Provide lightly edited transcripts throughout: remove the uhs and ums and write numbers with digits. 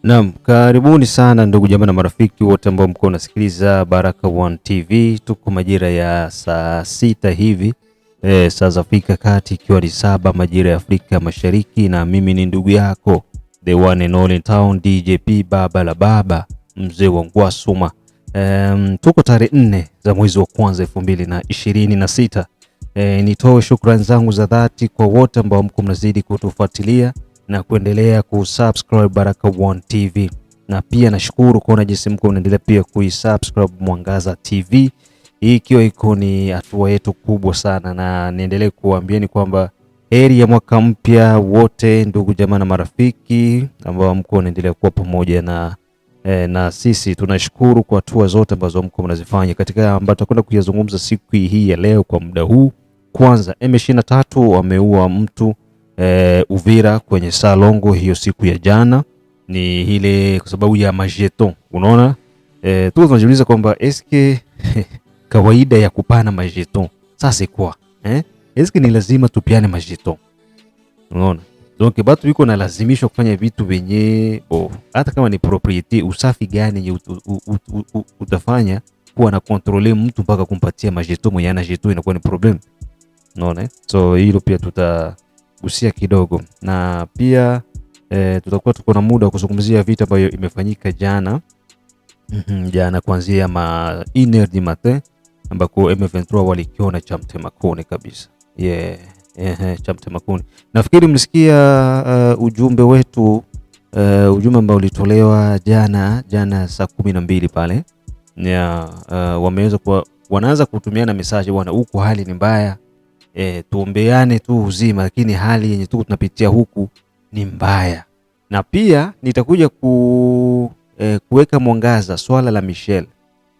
Naam, karibuni sana ndugu jamaa na marafiki wote ambao mko nasikiliza Baraka1 TV. Tuko majira ya saa sita hivi saa za Afrika Kati, ikiwa ni 7 majira ya Afrika Mashariki, na mimi ni ndugu yako the one and only town DJP baba la baba mzee wa Ngwasuma. Tuko tarehe 4 za mwezi wa kwanza 2026. Nitoe shukrani zangu za dhati kwa wote ambao mko mnazidi kutufuatilia na kuendelea kusubscribe Baraka1 TV, na pia nashukuru kuona jinsi mko mnaendelea pia kuisubscribe Mwangaza TV. Hii ikiwa iko ni hatua yetu kubwa sana, na niendelee kuambieni kwamba heri ya mwaka mpya wote ndugu jamaa na marafiki ambao mko mnaendelea kuwa pamoja na sisi. Tunashukuru kwa hatua zote ambazo mko mnazifanya katika ambayo tutakwenda kuyazungumza siku hii ya leo. Kwa muda huu, kwanza M23 wameua mtu Uvira kwenye Salongo hiyo siku ya jana. Ni ile kwa sababu ya majeton. Unaona, tu tunajiuliza kwamba eske kawaida ya kupana majeton sasa kwa eske ni lazima tupiane majeton? Unaona, donc batu biko na lazimishwa kufanya vitu venye hata kama ni propriety, usafi gani yenye utafanya kuwa na kontrole mtu mpaka kumpatia majeton mwenye ana jeton, inakuwa ni problem. Unaona, so hilo pia tutagusia kidogo, na pia tutakuwa tuko na muda wa kuzungumzia vita ambayo imefanyika jana jana kuanzia ma 1h du matin ambako M23 walikiona cha mtemakuni kabisa. Cha mtemakuni. Nafikiri mlisikia ujumbe wetu, ujumbe ambao ulitolewa jana saa 12 pale. Wanaanza kutumiana message, bwana huku hali ni mbaya, tuombeane tu uzima, lakini hali yenye tuko tunapitia huku ni mbaya. Na pia nitakuja kuweka mwangaza swala la Michel,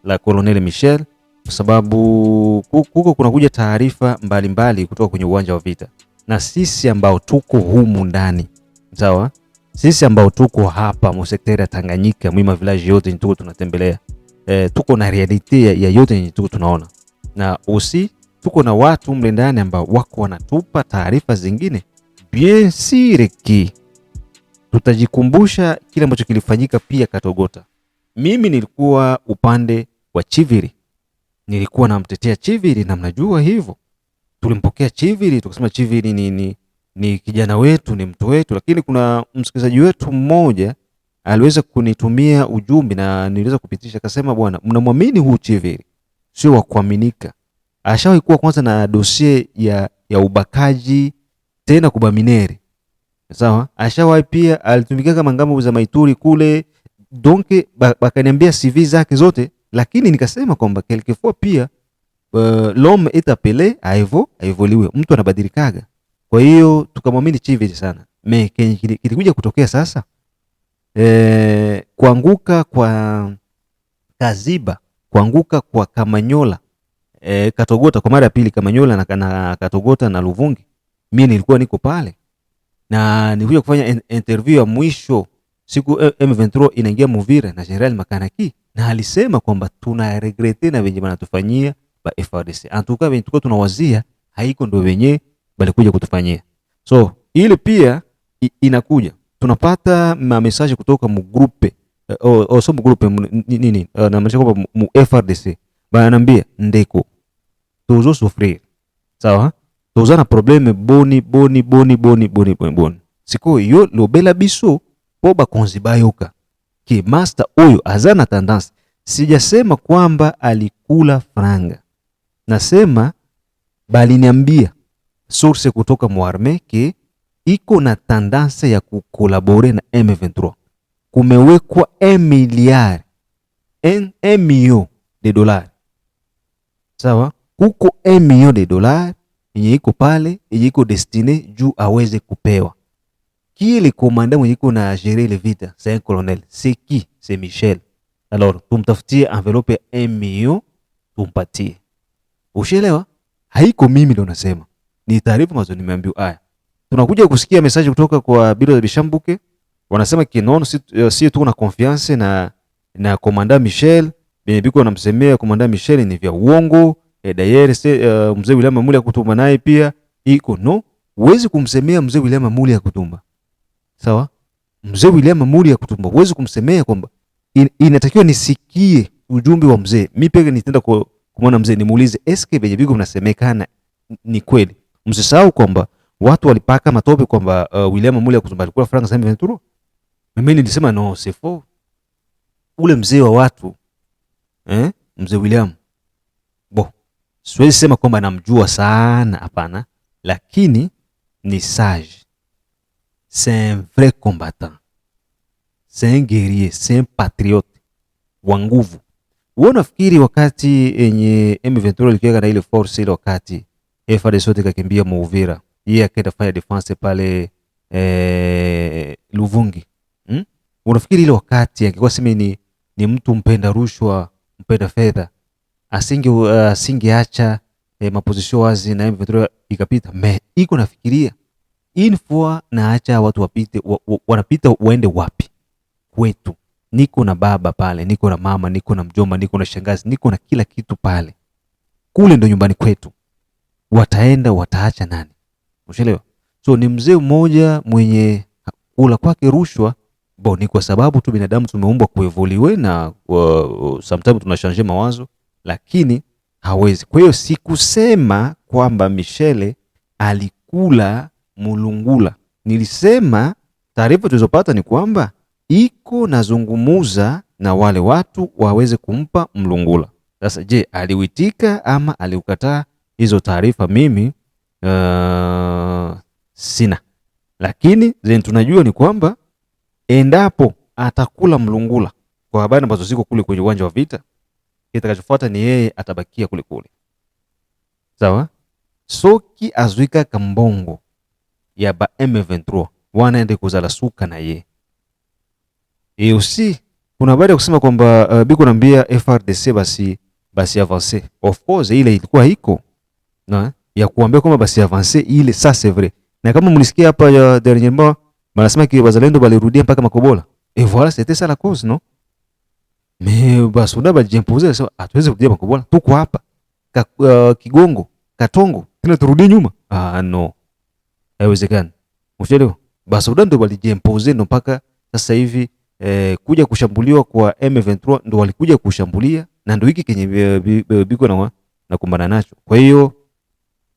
la Colonel Michel, kwa sababu huko kunakuja taarifa mbalimbali kutoka kwenye uwanja wa vita, na sisi ambao tuko humu ndani, sawa, sisi ambao tuko hapa mu sekta ya Tanganyika, mwima village yote tuko tunatembelea, tuko na reality ya yote yenye tuko tunaona, na tuko na watu mle ndani ambao wako wanatupa taarifa zingine. Bien sûr ki tutajikumbusha kile ambacho kilifanyika pia Katogota. Mimi nilikuwa upande wa Chiviri, nilikuwa namtetea Chiviri, na mnajua hivyo. Tulimpokea Chiviri, tukasema Chiviri ni kijana wetu, ni mtu wetu, lakini kuna msikilizaji wetu mmoja aliweza kunitumia ujumbe na niliweza kupitisha, akasema bwana, mnamwamini huu Chiviri? Sio wa kuaminika. Ashawahi kuwa kwanza na dossier ya ubakaji, tena kubamineri. Sawa? Ashawahi pia alitumika kama ngambo za Maituri kule. Donc bakaniambia CV zake zote, lakini nikasema kwamba quelquefois pia l'homme est appelé à évoluer. Mtu anabadilikaga. Kwa hiyo tukamwamini Chiviri sana. Kilikuja kutokea sasa, kuanguka kwa Kaziba, kuanguka kwa Kamanyola, Katogota kwa mara ya pili, Kamanyola na Katogota na Luvungi. Mimi nilikuwa niko pale na nilikuja kufanya interview ya mwisho siku M23 inaingia Muvira na General Makanaki, na alisema kwamba tuna regrete na wenye wanatufanyia ba FARDC. Antuka wenye tuko tunawazia haiko ndo wenye balikuja kutufanyia. So ile pia inakuja, tunapata message kutoka mu groupe so mu groupe nini na message kwa mu FARDC bananiambia ndeko tuzo souffrir. Sawa, tuzo na probleme boni. Siko yo lobela biso po bakonzibayoka ki master huyo azana tendance. Sijasema kwamba alikula franga, nasema baliniambia source kutoka muarme ki iko na tendance ya kukolabore na M23. Kumewekwa 1 milliard $1 million. Sawa, kuko $1 million yenye iko pale, yenye iko destiné juu aweze kupewa. Kile komanda mwenye iko na gérer le vita, c'est un colonel. C'est qui? C'est Michel. Alors tumtafutie envelope 1 million tumpatie. Ushelewa? Haiko mimi ndo nasema, ni taarifa ambazo nimeambiwa. Haya, tunakuja kusikia message kutoka kwa biro ya Bishambuke, wanasema kinono si tuko na confiance na komanda Michel. Biko wanamsemea komanda Michel ni vya uongo. D'ailleurs mzee William Amuli akutuma naye pia iko no, huwezi kumsemea mzee William Amuli akutumba. Sawa? Mzee William Amuri ya Kutumba huwezi kumsemea kwamba inatakiwa nisikie ujumbe wa mzee. Mimi peke nitaenda kumwona mzee nimuulize eske venye viko mnasemekana ni kweli. Msisahau kwamba watu walipaka matope kwamba William Amuri ya Kutumba alikuwa franga za M23. Mimi nilisema no, c'est faux. Ule mzee wa watu mzee William siwezi sema kwamba namjua sana, hapana, lakini ni sage. C'est un vrai combattant. C'est un guerrier, c'est un patriote wa nguvu. Wewe unafikiri wakati yenye M23 ilikuwa na ile force ile, wakati FARDC yote kakimbia Uvira, yeye akaenda fanya defense pale Luvungi. Unafikiri ile wakati angekuwa sema ni mtu mpenda rushwa, mpenda fedha, asingeacha maposition wazi na M23 ikapita? Iko nafikiria info na acha watu wapite, wanapita waende wapi? Kwetu niko na baba pale, niko na mama, niko na mjomba, niko na shangazi, niko na kila kitu pale. Kule ndo nyumbani kwetu. Wataenda wataacha nani? Unaelewa? So ni mzee mmoja mwenye kula kwake rushwa. Ni kwa sababu tu binadamu tumeumbwa kuevoluwe na sometimes tunashange mawazo, lakini hawezi. Kwa hiyo sikusema kwamba Michele alikula mulungula. Nilisema taarifa tulizopata ni kwamba iko nazungumuza na wale watu waweze kumpa mlungula. Sasa je, aliwitika ama aliukataa? Hizo taarifa mimi sina, lakini zenye tunajua ni kwamba endapo atakula mlungula kwa habari ambazo ziko kule kwenye uwanja wa vita, kitakachofuata ni yeye atabakia kule kule. Sawa? Soki azwika kambongo ya ba M23 wanaende kuzala suka na ye. Usi kuna habari ya kusema kwamba biko nambia FARDC basi avance. Of course ile ilikuwa iko na ya kuambia kwamba basi avance ile, ça c'est vrai. Na kama mlisikia hapa ya dernièrement wanasema ki wazalendo balirudia mpaka Makobola. Et voilà, c'était ça la cause, non? Mais basi unaba jimposer sasa hatuwezi kurudia Makobola. Tuko hapa. Kigongo, Katongo, tena turudi nyuma. No. Haiwezekani. Unaelewa? Basi ndo walijimposer ndo mpaka sasa hivi kuja kushambuliwa kwa M23 ndo walikuja kushambulia, na ndo hiki kenye biko na kumbana nacho. Kwa hiyo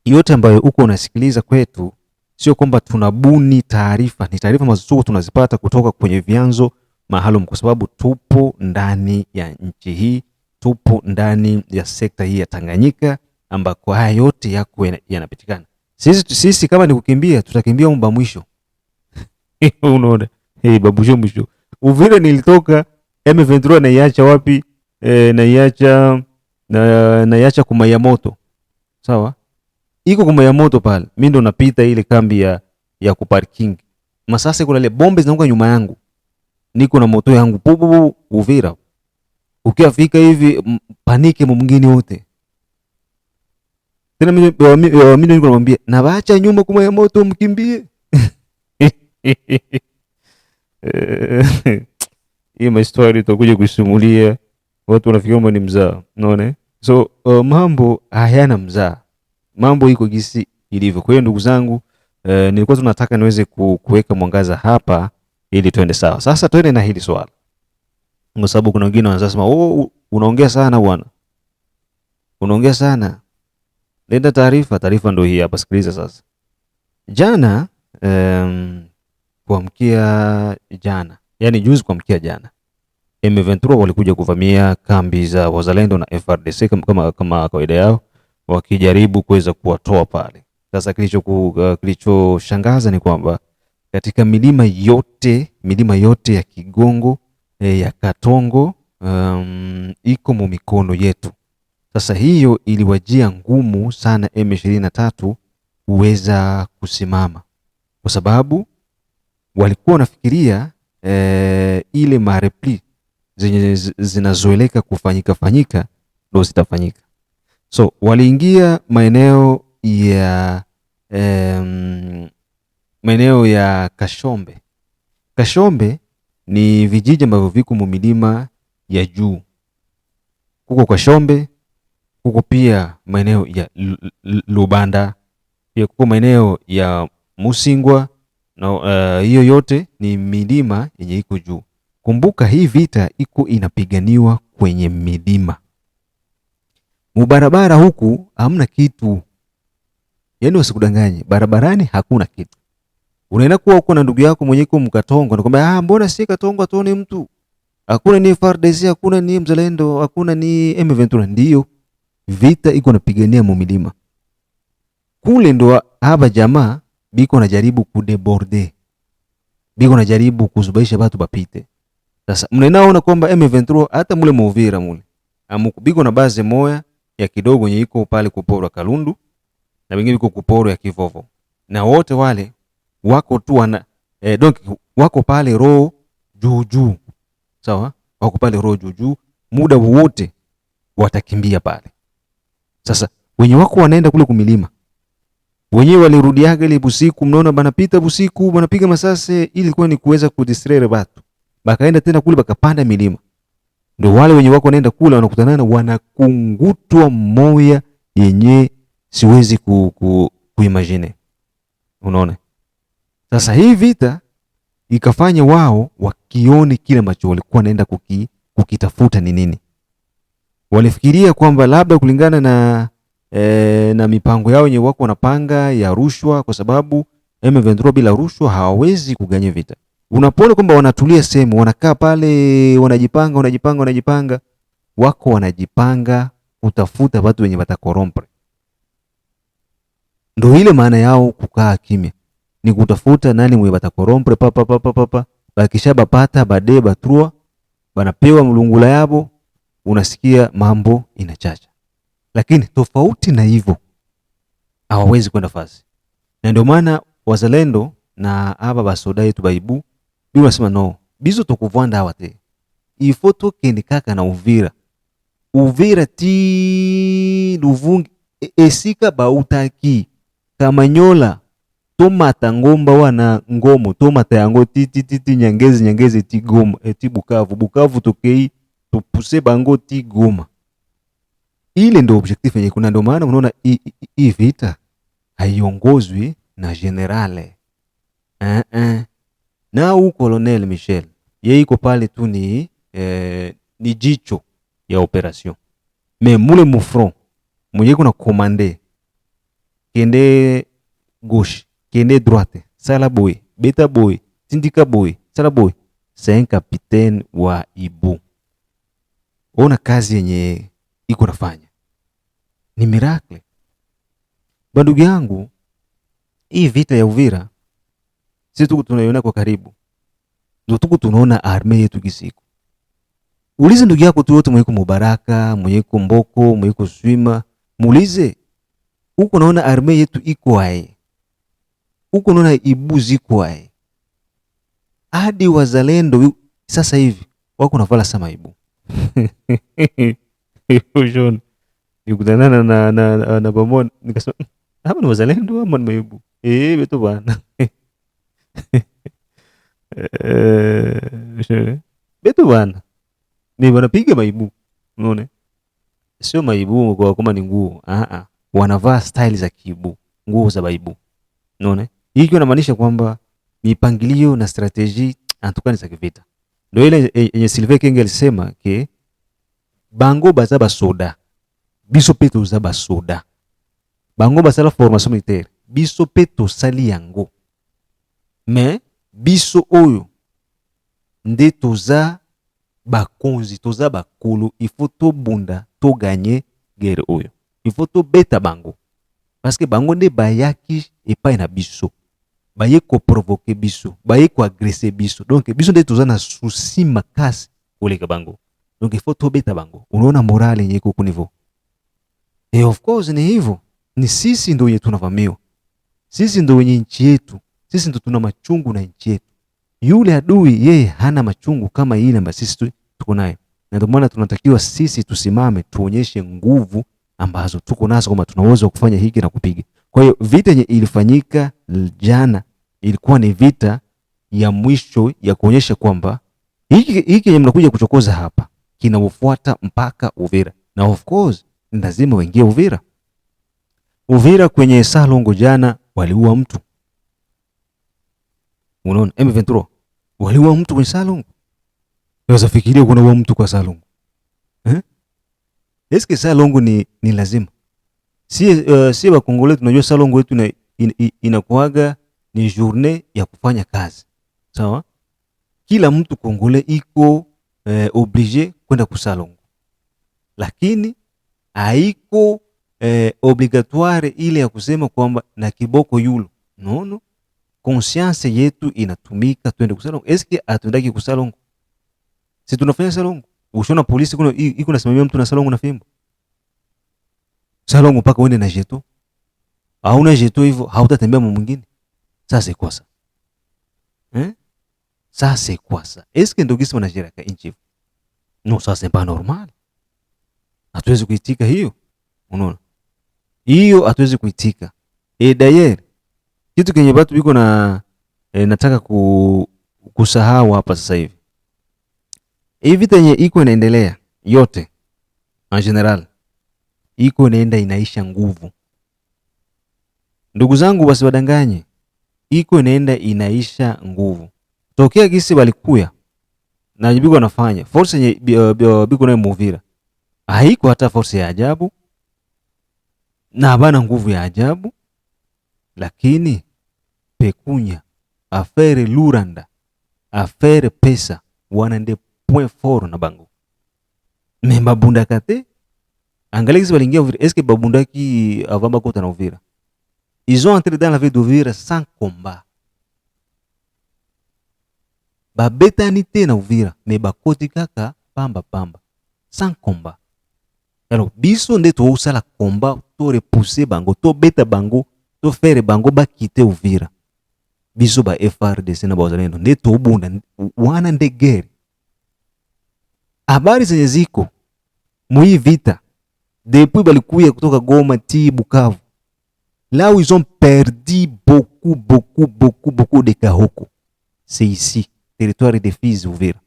yote ambayo uko unasikiliza kwetu sio kwamba tunabuni taarifa, ni taarifa ambazo tunazipata kutoka kwenye vyanzo maalum, kwa sababu tupo ndani ya nchi hii, tupo ndani ya sekta hii ya Tanganyika ambako haya yote yako yanapitikana. Sisi kama ni kukimbia, tutakimbia mba mwisho. Unaona? Babusho mwisho. Uvira nilitoka, M23 naiacha wapi? Naiacha Kumaya Moto. Sawa? Iko Kumaya Moto pale. Mimi ndo napita ile kambi ya kuparking. Masasa kuna ile bombe zinaanguka nyuma yangu. Niko na moto yangu pupu Uvira. Ukiafika hivi panike mwingine wote. Tena mimi niko namwambia na baacha nyuma Kumaya Moto mkimbie. Hii mastori tutakuja kusimulia, watu wanafikiri ni mzaa, unaona? So mambo hayana mzaa, mambo iko gisi ilivyo. Kwa hiyo ndugu zangu, nilikuwa tunataka niweze kuweka mwangaza hapa ili tuende sawa. Sasa tuende na hili swala, kwa sababu kuna wengine wanasema unaongea sana bwana, unaongea sana. Lenda taarifa ndio hii hapa, sikiliza sasa. Jana kuamkia jana, yani juzi kuamkia jana, M23 walikuja kuvamia kambi za wazalendo na FARDC kama kawaida yao, wakijaribu kuweza kuwatoa pale. Sasa kilichoshangaza ni kwamba katika milima yote ya Kigongo, ya Katongo, iko mu mikono yetu. Sasa hiyo iliwajia ngumu sana M23 kuweza kusimama, kwa sababu walikuwa wanafikiria ile marepli zenye zinazoeleka kufanyika ndo zitafanyika. So waliingia maeneo ya Kashombe. Kashombe ni vijiji ambavyo viko mu milima ya juu. Kuko Kashombe, kuko pia maeneo ya Lubanda, pia kuko maeneo ya Musingwa na hiyo yote ni milima yenye iko juu. Kumbuka hii vita iko inapiganiwa kwenye milima. Mubarabara huku hamna kitu. Yaani wasikudanganye, barabarani hakuna kitu. Unaenda kuwa uko na ndugu yako mwenye iko Mkatongo, anakuambia mbona si Katongo atuone mtu? Hakuna ni FARDC, hakuna ni Mzalendo, hakuna ni M23. Ndio vita iko napigania mu milima. Kule ndo haba jamaa biko najaribu kudeborde. Biko najaribu kuzubaisha watu bapite. Sasa mnaona kwamba M23 hata mule Uvira mule. Biko na base moya ya kidogo yenye iko pale kuporo Kalundu na wengine biko kuporo ya Kivovo. Na wote wale wako tu donc wako pale roho juu. Sawa? Wako pale roho juu. Muda wote watakimbia pale. Sasa wenye wako wanaenda kule kumilima. Wenyewe walirudiaga ile busiku, mnaona banapita busiku, banapiga masase, ili ilikuwa ni kuweza kudistraire watu. Bakaenda tena kule bakapanda milima. Ndio wale wenye wako wanaenda kule wanakutana wanakungutwa moya yenye siwezi kuimagine. Unaona? Sasa hii vita ikafanya wao wakione kile ambacho walikuwa wanaenda kukitafuta ni nini. Walifikiria kwamba labda kulingana na mipango yao yenye wako wanapanga ya rushwa, kwa sababu M23 bila rushwa hawawezi kuganya vita. Unapoona kwamba wanatulia sehemu, wanakaa pale, wanajipanga, wako wanajipanga kutafuta watu wenye watakorompre. Ndio ile maana yao kukaa kimya. Ni kutafuta nani mwenye watakorompre papa. Bakisha bapata bade batrua, banapewa mlungula yabo, unasikia mambo inachacha. Lakini tofauti na hivyo hawawezi kwenda fasi. Na ndio maana wazalendo na aba basoda yetu baibu bi wanasema no, bizo tokuvanda awate. Ifoto kende kaka na Uvira ti Luvungi esika bautaki Kamanyola tomata ngomba wana ngomo tomata yango ti nyangezi ti Goma ti Bukavu tokei tupuse bango ti Goma. Ile ndio objectif yenye kuna. Ndio maana unaona hii vita haiongozwi na generale. Na u Colonel Michel yeye iko pale tu ni jicho ya operation. Mais mule mu front mwenye kuna commander kende gauche kende droite sala boy beta boy tindika boy sala boy, c'est un capitaine wa Ibu. Ona kazi yenye iko nafanya ni miracle. Bandugu yangu, hii vita ya Uvira sisi tuko tunaiona kwa karibu. Ndio tuko tunaona arme yetu kisiku. Ulize ndugu yako tu wote, mweko Mubaraka, mweko Mboko, mweko Swima, muulize huko naona arme yetu iko hai. Huko naona Ibu ziko hai. Hadi wazalendo sasa hivi wako navala sama Ibu. John nikutana na Bamon nikasema hapa ni wazalendo ama ni Maibu? Beto bana. Beto bana. Ni wanapiga Maibu. Unaona? Sio Maibu kwa kama ni nguo. Wanavaa style za Kiibu, nguo za Baibu. Unaona? Hii inamaanisha kwamba mipangilio na strategy antukani za kivita. Ndio ile yenye Sylvain Kenge alisema ke bango bazaba soda. Biso peto zaba soda. Bango basala formation militaire. Biso peto sali yango. Mais biso oyo nde toza bakonzi, toza bakulu, il faut to bunda, to gagner guerre oyo. Il faut to beta bango. Parce que bango nde bayaki epai na biso. Baye ko provoquer biso, baye ko agresser biso. Donc biso nde toza na souci makasi koleka bango. Donc il faut to beta bango. Unaona morale yenye iko ku niveau. Et of course ni hivyo. Ni sisi ndio wenye tunavamiwa. Sisi ndio wenye nchi yetu. Sisi ndio tuna machungu na nchi yetu. Yule adui yeye hana machungu kama ile ambayo sisi tuko nayo. Na ndio maana tunatakiwa sisi tusimame, tuonyeshe nguvu ambazo tuko nazo, kama tunaweza kufanya hiki na kupiga. Kwa hiyo vita yenye ilifanyika jana ilikuwa ni vita ya mwisho ya kuonyesha kwamba hiki yenye mnakuja kuchokoza hapa kinaofuata mpaka Uvira. Na of course lazima waingie Uvira. Uvira kwenye Salongo jana waliua mtu. Unaona M23 waliua mtu kwenye Salongo. Unaweza fikiria kuna wa mtu kwa Salongo. Eske Salongo ni lazima? Si wa Kongole tunajua Salongo yetu inakuaga ni journée ya kufanya kazi. Sawa? Kila mtu Kongole iko obligé kwenda ku Salongo. Lakini haiko obligatoire ile ya kusema kwamba na kiboko yulo. No. Conscience yetu inatumika twende ku Salongo. Eske atundaki ku Salongo? Si tunafanya Salongo. Ushona polisi kuna iko nasimamia mtu na Salongo na fimbo. Salongo mpaka uende na jeto. Hauna jeto hivyo hautatembea mwingine. Sasa kwa sasa. Sasa kwa sasa. Eske ndio gisi wanajira ka inchi. No, sasa c'est normal. Hatuwezi kuitika hiyo. Unaona? Hiyo hatuwezi kuitika. D'ailleurs kitu kenye watu biko na nataka kusahau hapa sasa hivi. Hivi vita yenye iko inaendelea yote en general iko inaisha nguvu. Ndugu zangu wasiwadanganye. Iko inaisha nguvu. Tokea gisi walikuya na biko wanafanya force yenye biko na Muvira. Haiko hata force ya ajabu na habana nguvu ya ajabu, lakini pekunya affaire Luranda affaire pesa wanande point fort na bango. Me babundaka te. Angalia kisi balingia Uvira. Est-ce que babundaki avamba kota na Uvira? Ils ont entré dans la ville d'Uvira sans combat. Babetani te na Uvira. Me bakoti kaka pamba. Sans combat. Alors, biso nde to usala combat, to repousser bango, to beta bango, to faire bango ba quitter Uvira. Biso ba FRDC na bazalendo nde to bunda wana nde guerre. Habari zenye ziko mui vita depuis balikuya kutoka Goma ti Bukavu, là où ils ont perdu beaucoup de Kahoko, c'est ici territoire de Fizi Uvira.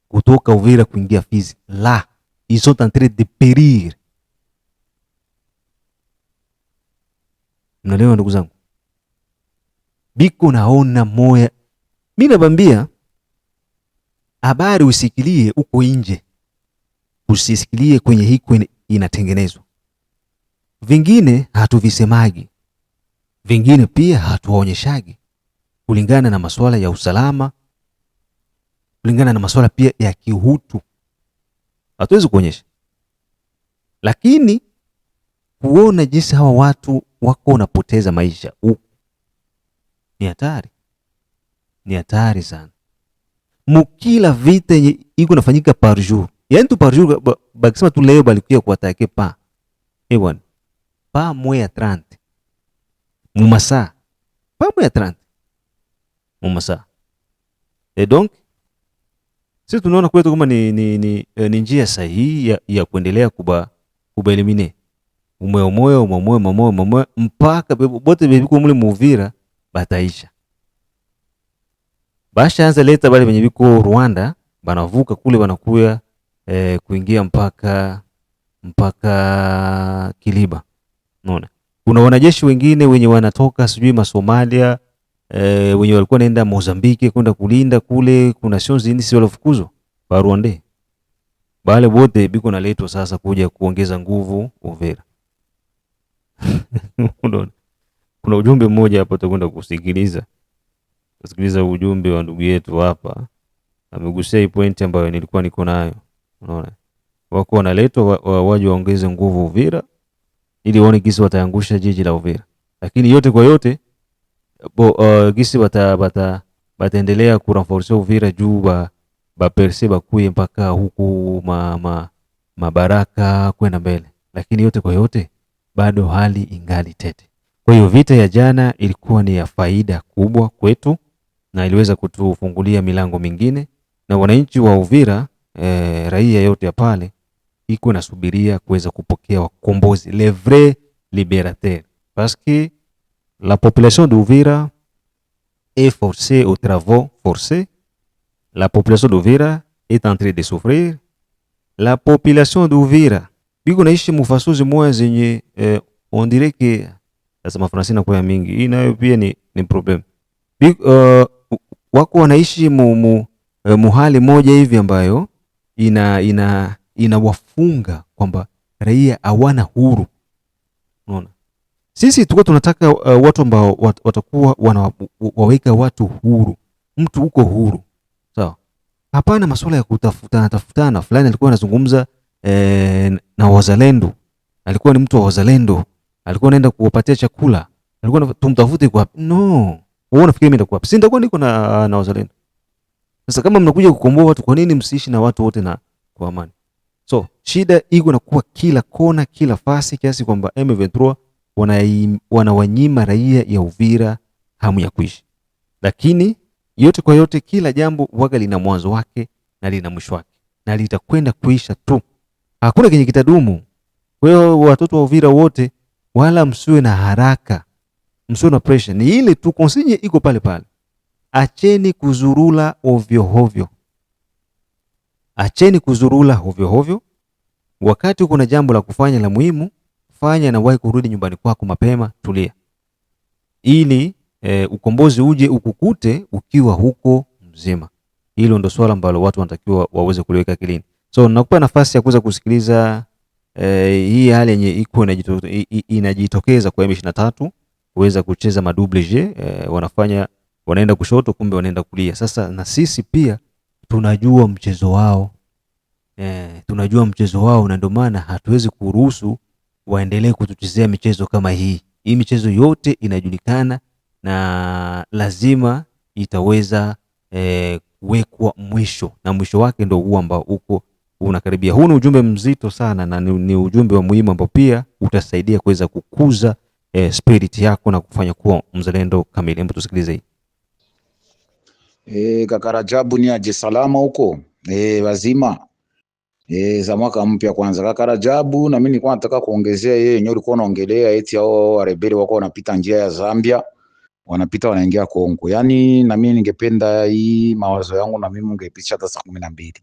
Kutoka Uvira kuingia Fizi, là ils sont en train de périr. Mnaelewa ndugu zangu? Biko naona moya. Mimi nabambia habari usikilie uko nje. Usisikilie kwenye hiko inatengenezwa. Vingine hatuvisemagi. Vingine pia hatuwaonyeshagi. Kulingana na masuala ya usalama, kulingana na masuala pia ya kihutu. Hatuwezi kuonyesha. Lakini kuona jinsi hawa watu wako wanapoteza maisha ni hatari. Ni hatari sana. Mukila vita yenye iko nafanyika par jour. Yaani tu par jour bakisema tu leo balikuya kuatake pa. Bwana. Pa moya 30. Mumasa. Pa moya 30. Mumasa. Et donc sisi tunaona kwetu kama ni njia sahihi ya kuendelea kubaelimine. Umoyo mpaka bote bebiko mule Muvira bataisha. Basha anza leta bale benye biko Rwanda banavuka kule banakuya kuingia mpaka Kiliba. Unaona? Kuna wanajeshi wengine wenye wanatoka sijui Masomalia, wenye walikuwa naenda Mozambique kwenda kulinda kule, kuna sionzi hindi si walofukuzwa ba Rwanda. Bale bote biko naletwa sasa kuja kuongeza nguvu Uvira. Unaona? Kuna ujumbe mmoja hapa tutakwenda kusikiliza. Kusikiliza ujumbe wa ndugu yetu hapa. Amegusia hii point ambayo nilikuwa niko nayo. Unaona? Wako wanaletwa waje waongeze nguvu Uvira ili waone gisi wataangusha jiji la Uvira. Lakini yote kwa yote gisi bataendelea kurenforcer Uvira juu ba perse bakuye mpaka huku mabaraka kwenda mbele. Lakini yote kwa yote bado hali ingali tete. Kwa hiyo vita ya jana ilikuwa ni ya faida kubwa kwetu na iliweza kutufungulia milango mingine, na wananchi wa Uvira raia yote ya pale iko nasubiria kuweza kupokea wakombozi, les vrais libérateurs, parce que la population d'Uvira est forcée aux travaux forcés. La population d'Uvira est en train de souffrir. La population d'Uvira biko naishi mufasozi moya zenye on dirait que sasa mafransi na kwa mingi hii nayo pia ni problem. Wako wanaishi muhali moja hivi ambayo inawafunga kwamba raia hawana huru. Unaona, sisi tulikuwa tunataka watu ambao watakuwa waweka watu huru, mtu uko huru, sawa. Hapana masuala ya kutafutana. Fulani alikuwa anazungumza na wazalendo, alikuwa ni mtu wa wazalendo, alikuwa anaenda kuwapatia chakula, alikuwa tumtafute kwa no. Wewe unafikiri mimi nitakuwa si nitakuwa niko na wazalendo? Sasa kama mnakuja kukomboa watu, kwa nini msiishi na watu wote na kwa amani? So shida iko na kuwa kila kona, kila fasi, kiasi kwamba M23 wanawanyima raia ya Uvira hamu ya kuishi. Lakini yote kwa yote, kila jambo waga lina mwanzo wake na lina mwisho wake, na litakwenda kuisha tu, hakuna kenye kitadumu. Kwa hiyo watoto wa Uvira wote, wala msiwe na haraka, msiwe na pressure, ni ile tu konsinye iko pale pale. Acheni kuzurula ovyo ovyo, acheni kuzurula ovyo ovyo. Wakati uko na jambo la kufanya la muhimu, fanya na wahi kurudi nyumbani kwako mapema, tulia, ili ukombozi uje ukukute ukiwa huko mzima. Hilo ndo swala ambalo watu wanatakiwa waweze kuliweka akilini. So nakupa nafasi ya kuweza kusikiliza hii hali yenye iko inajitokeza kwa M23 kuweza kucheza madouble jeu, wanaenda kushoto kumbe wanaenda kulia. Sasa na sisi pia tunajua mchezo wao, tunajua mchezo wao, na ndio maana hatuwezi kuruhusu waendelee kutuchezea michezo kama hii. Hii michezo yote inajulikana na lazima itaweza kuwekwa mwisho, na mwisho wake ndio huu ambao uko unakaribia. Huu ni ujumbe mzito sana na ni ujumbe wa muhimu ambao pia utasaidia kuweza kukuza spirit yako na kufanya kuwa mzalendo kamili. Hebu tusikilize hii. Kaka Rajabu, ni aje salama huko? Wazima. Za mwaka mpya kwanza. Kaka Rajabu, na mimi nilikuwa nataka kuongezea yeye yenyewe ulikuwa unaongelea eti hao warebeli wako wanapita njia ya Zambia, wanapita wanaingia Kongo. Yaani na mimi ningependa hii mawazo yangu na mimi ungepitisha hata saa 12.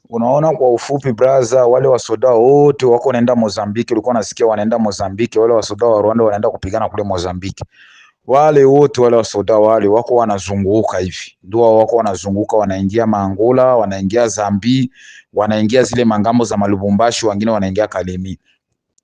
Unaona, kwa ufupi brother, wale wasoda wote wako wanaenda Mozambique, ulikuwa unasikia wanaenda Mozambique, wale wasoda wa Rwanda wanaenda kupigana kule Mozambique. Wale wote wale wasoda wale wako wanazunguka hivi. Ndio wako wanazunguka, wanaingia Angola, wanaingia Zambia, wanaingia zile mangambo za Malubumbashi, wengine wanaingia Kalemi.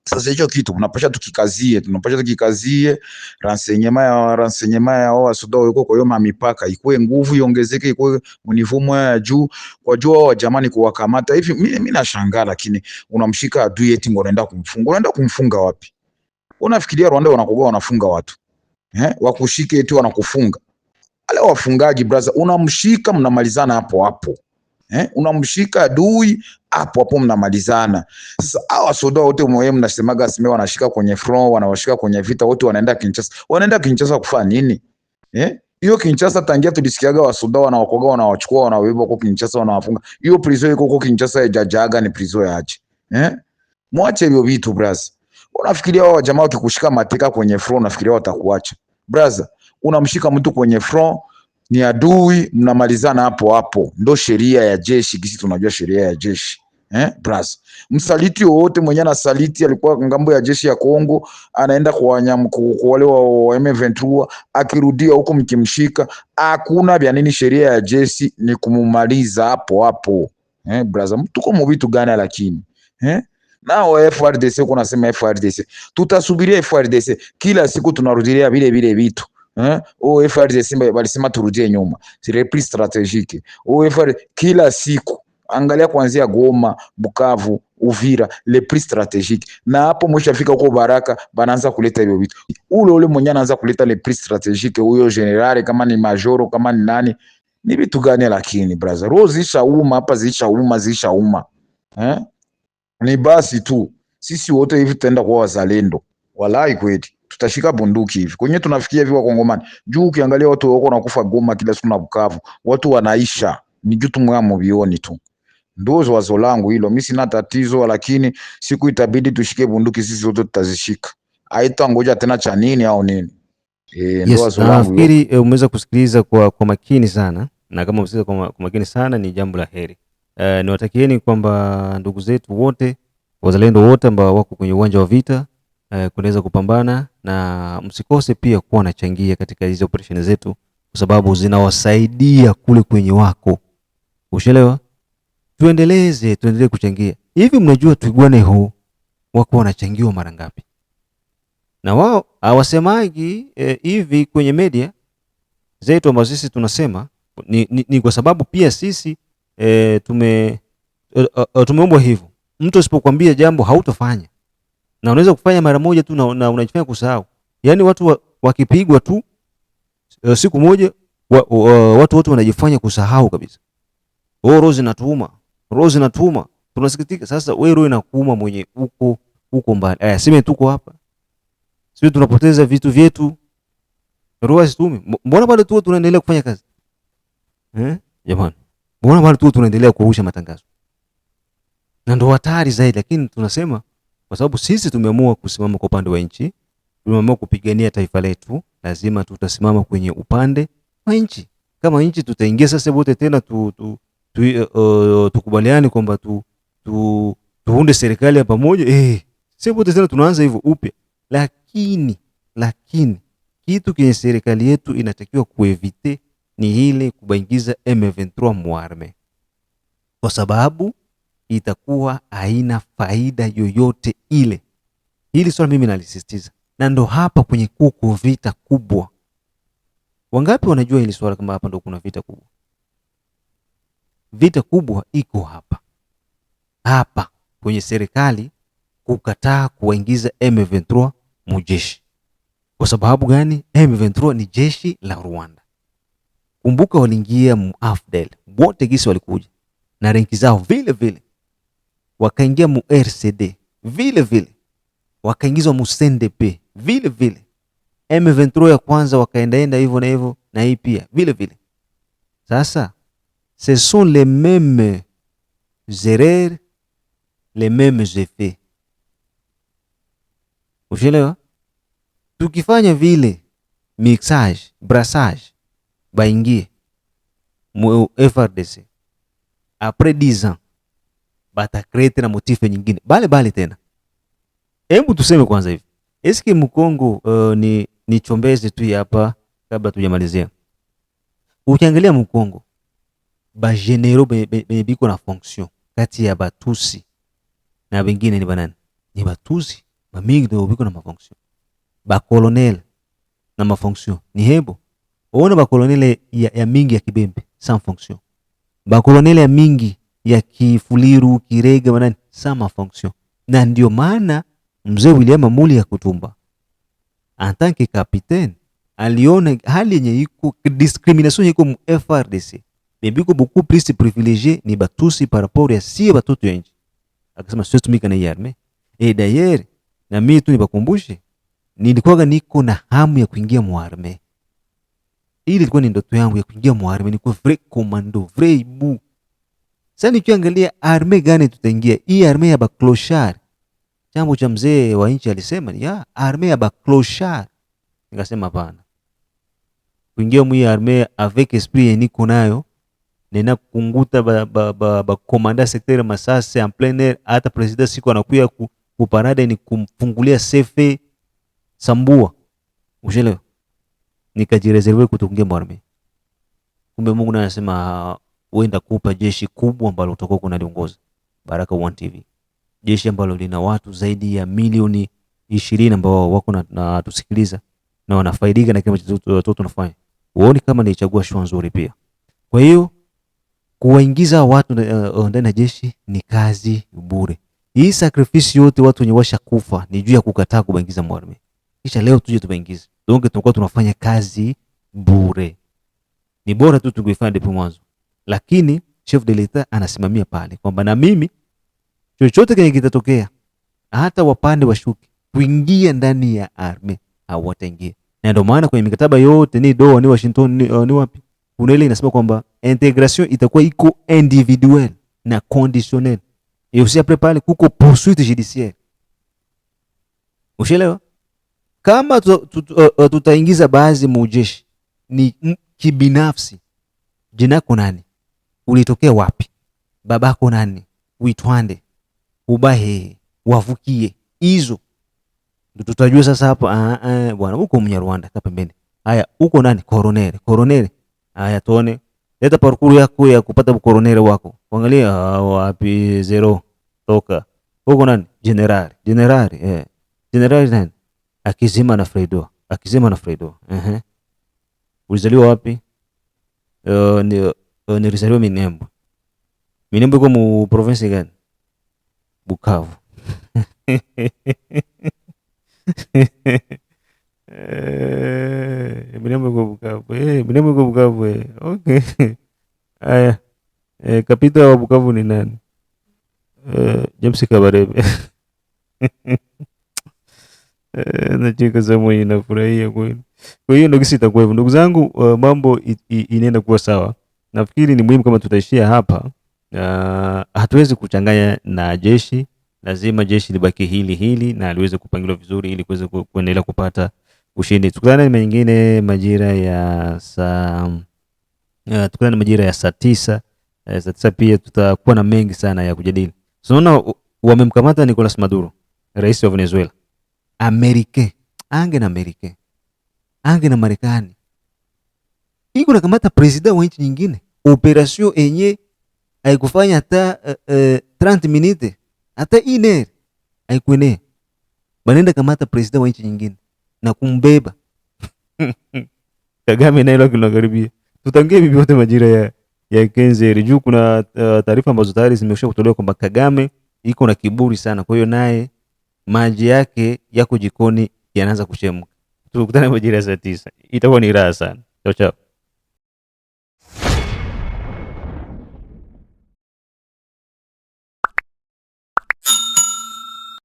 Sasa hicho kitu tunapasha tukikazie renseignement ya wasoda wako kwa hiyo mipaka ikuwe nguvu iongezeke, ikuwe univumo ya juu kwa jua wa jamani kuwakamata hivi. Mimi nashangaa, lakini unamshika adui eti unaenda kumfunga wapi? Unafikiria Rwanda wanakogoa wanafunga watu wakushike eti wanakufunga? Wale wafungaji brother, unamshika mnamalizana hapo hapo. Unamshika adui hapo hapo mnamalizana. Sasa hawa soda wote mwe mnasemaga sime wanashika kwenye front, wanawashika kwenye vita, wote wanaenda Kinshasa. Wanaenda Kinshasa kufanya nini? Hiyo Kinshasa tangia tulisikiaga wasoda wanawakoga, wanawachukua, wanawabeba kwa Kinshasa, wanawafunga. Hiyo prison iko kwa Kinshasa jajaga ni prison yaje? Mwache hiyo vitu brother. Unafikiria wao jamaa wakikushika mateka kwenye front unafikiria watakuacha? Brother, unamshika mtu kwenye front ni adui, mnamalizana hapo hapo. Ndo sheria ya jeshi, kisi tunajua sheria ya jeshi. Brother, msaliti wote mwenye na saliti alikuwa ngambo ya jeshi ya Kongo, anaenda kwa wale wa M23, akirudia huko mkimshika, hakuna vya nini, sheria ya jeshi ni kumumaliza hapo hapo. Brother, mtuko mu vitu gani lakini? Nao FRDC kuna sema FRDC. Tutasubiria FRDC. Kila siku tunarudilia vile vitu. FRDC walisema turudie nyuma. C'est repris stratégique. FRDC kila siku. Angalia kuanzia Goma, Bukavu, Uvira, le plus stratégique. Na hapo mwisho afika huko Baraka, banaanza kuleta hivyo vitu. Ule mwenye anaanza kuleta le plus stratégique, huyo general kama ni majoro kama ni nani, ni vitu gani lakini brother? Roho zishauma hapa, zishauma. Ni basi tu sisi wote hivi tutaenda kwa wazalendo. Walai kweli tutashika bunduki hivi. Kwenye tunafikia hivi wa Kongomani. Juu ukiangalia watu wako wanakufa Goma kila siku na Bukavu. Watu wanaisha. Ni juu tumwamo vioni tu. Ndio wazo langu hilo. Mimi sina tatizo, lakini siku itabidi tushike bunduki, sisi wote tutazishika. Haitangoja tena cha nini au nini. Ndio wazo langu. Nafikiri umeweza kusikiliza kwa makini sana, na kama umesikiliza kwa makini sana ni jambo la heri. Niwatakieni kwamba ndugu zetu wote, wazalendo wote ambao wako kwenye uwanja wa vita kunaweza kupambana, na msikose pia kuwa nachangia katika hizo operation zetu kwa sababu zinawasaidia kule kwenye wako. Ushelewa? Tuendelee kuchangia. Hivi mnajua Twirwaneho wako wanachangiwa mara ngapi? Na wao hawasemagi hivi kwenye media zetu ambazo sisi tunasema ni kwa sababu pia sisi tumeumbwa hivyo. Mtu asipokuambia jambo hautofanya. Na unaweza kufanya mara moja tu na unajifanya kusahau. Yaani watu wakipigwa tu siku moja watu wote wanajifanya kusahau kabisa. Rose inatuuma. Tunasikitika. Sasa wewe roho inakuuma mwenye uko mbali. Sema tuko hapa. Sisi tunapoteza vitu vyetu. Roho isitume. Mbona bado tu tunaendelea kufanya kazi? Jamani. Mbona bado tu tunaendelea kurusha matangazo? Na ndo hatari zaidi, lakini tunasema kwa sababu sisi tumeamua kusimama kwa upande wa nchi, tumeamua kupigania taifa letu, lazima tutasimama kwenye upande wa nchi. Kama nchi tutaingia sasa wote tena tukubaliane kwamba tuunde serikali ya pamoja, sisi wote tena tunaanza hivyo upya. Lakini kitu kwenye serikali yetu inatakiwa kuevite ni ile kubaingiza M23 muarme, kwa sababu itakuwa haina faida yoyote ile. Hili swala mimi nalisisitiza, na ndo hapa kwenye kuko vita kubwa. Wangapi wanajua hili swala kama hapa ndo kuna vita kubwa? Vita kubwa iko hapa kwenye serikali kukataa kuwaingiza M23 mujeshi. Kwa sababu gani? M23 ni jeshi la Rwanda. Kumbuka waliingia mu AFDL, wote gisi walikuja na renki zao vile vile, wakaingia mu RCD vile vile, wakaingizwa mu CNDP vile vile. M23 ya kwanza wakaendaenda hivyo na hivyo, na hii pia vile vile. Sasa ce sont les mêmes erreurs, les mêmes effets. Ushelewa? Tukifanya vile mixage, brassage, baingie mu FRDC après 10 ans batakrete na motife nyingine bale tena. Hebu tuseme kwanza hivi, eski Mkongo ni chombeze tu hapa kabla tujamalizia. Ukiangalia Mkongo ba generaux biko na fonction kati ya Batusi na wengine ni banani? Ni Batusi ba mingi ndio biko na mafonction. Ba colonel na mafonction ni hebo. Unaona ba colonel ya mingi ya Kibembe sans fonction. Ba colonel ya mingi ya Kifuliru, Kirega banani sans fonction. Na ndio maana mzee William Amuli ya Kutumba en tant que capitaine aliona hali yenye iko discrimination iko mu FRDC. Biko beaucoup plus privilégié ni Batusi par rapport ya si batoto ya nchi. Akasema sio tumika na yarme. D'ailleurs na mimi tu nibakumbushe, nilikuwa niko na hamu ya kuingia mu arme. Ili ilikuwa ni ndoto yangu ya kuingia mu arme, niko vrai commando, vrai ibu. Sasa nikiangalia arme gani tutaingia? Hii arme ya baklochard. Jambo cha mzee wa nchi alisema ni arme ya baklochard. Nikasema hapana. Kuingia mu arme avec esprit niko nayo, nena kunguta ba komanda secteur Masase en plein air, hata president siku anakuya kuparade ni kumfungulia sefe Sambua. Ushelewa? Nikajireserve kutungia arme. Kumbe Mungu naye anasema uenda kupa jeshi kubwa ambalo utakuwa kunaliongoza. Baraka One TV. Jeshi ambalo lina watu zaidi ya milioni 20 ambao wako na tusikiliza na wanafaidika na kile ambacho tunafanya. Uone kama nichagua shua nzuri pia. Kwa hiyo kuwaingiza watu ndani ya jeshi ni kazi bure. Hii sacrifice yote watu wenye washa kufa ni juu ya kukataa kubaingiza mwarme. Kisha leo tuje tubaingize. Donc tunakuwa tunafanya kazi bure. Ni bora tu tungefanya depuis mwanzo. Lakini chef de l'etat anasimamia pale kwamba na mimi chochote kile kitatokea, hata wapande washuki kuingia ndani ya army hawataingia. Na ndio maana kwenye mikataba yote ni Doha, ni Washington, ni wapi, kuna ile inasema kwamba integration itakuwa iko individuel na conditionnel. Et aussi après pale kuko poursuite judiciaire. Ushelewa? Kama tutaingiza baadhi mujeshi ni kibinafsi. Jinako nani? Ulitokea wapi? Babako nani? Uitwande? Ubahe? Wavukie? Hizo ndio tutajua sasa hapa bwana uko Mnyarwanda ka pembeni. Haya, uko nani? Koronere. Koronere. Haya, tuone. Leta parukuru yako ya kupata koronere wako. Angalia wapi, zero. Toka. Uko nani? Generali. Generali. Generali nani? Akizima na Fredo. Akizima na Fredo. Ulizaliwa wapi? Nilizaliwa Minembwe. Minembwe iko mu province gani? Bukavu. Minembwe iko Bukavu. Minembwe iko Bukavu. Okay. Aya. Kapita wa Bukavu ni nani? James Kabarebe. Nacheka sana, inafurahia kweli. Kwa hiyo ndio kisi itakuwa hivyo. Ndugu zangu, mambo inaenda kuwa sawa. Nafikiri ni muhimu kama tutaishia hapa. Hatuwezi kuchanganya na jeshi. Lazima jeshi libaki hili na liweze kupangiliwa vizuri ili kuweza kuendelea kupata ushindi. Tukutane mengine majira ya saa 9. Saa 9 pia tutakuwa na mengi sana ya kujadili. Unaona, wamemkamata Nicolas Maduro, rais wa Venezuela. Ange na Marekani iko nakamata president wa nchi nyingine. Operation enye haikufanya hata 30 minutes, hata 1 heure haikuenea, banenda kamata president wa nchi nyingine na kumbeba. Kagame naye tunakaribia, tutangie bibi wote majira ya Kenzeri juu kuna taarifa ambazo tayari zimesha kutolewa kwamba Kagame iko na kiburi sana, kwa hiyo naye maji yake yako jikoni yanaanza kuchemka. Tukutane majira ya saa 9, itakuwa ni raha sana. Chao chao.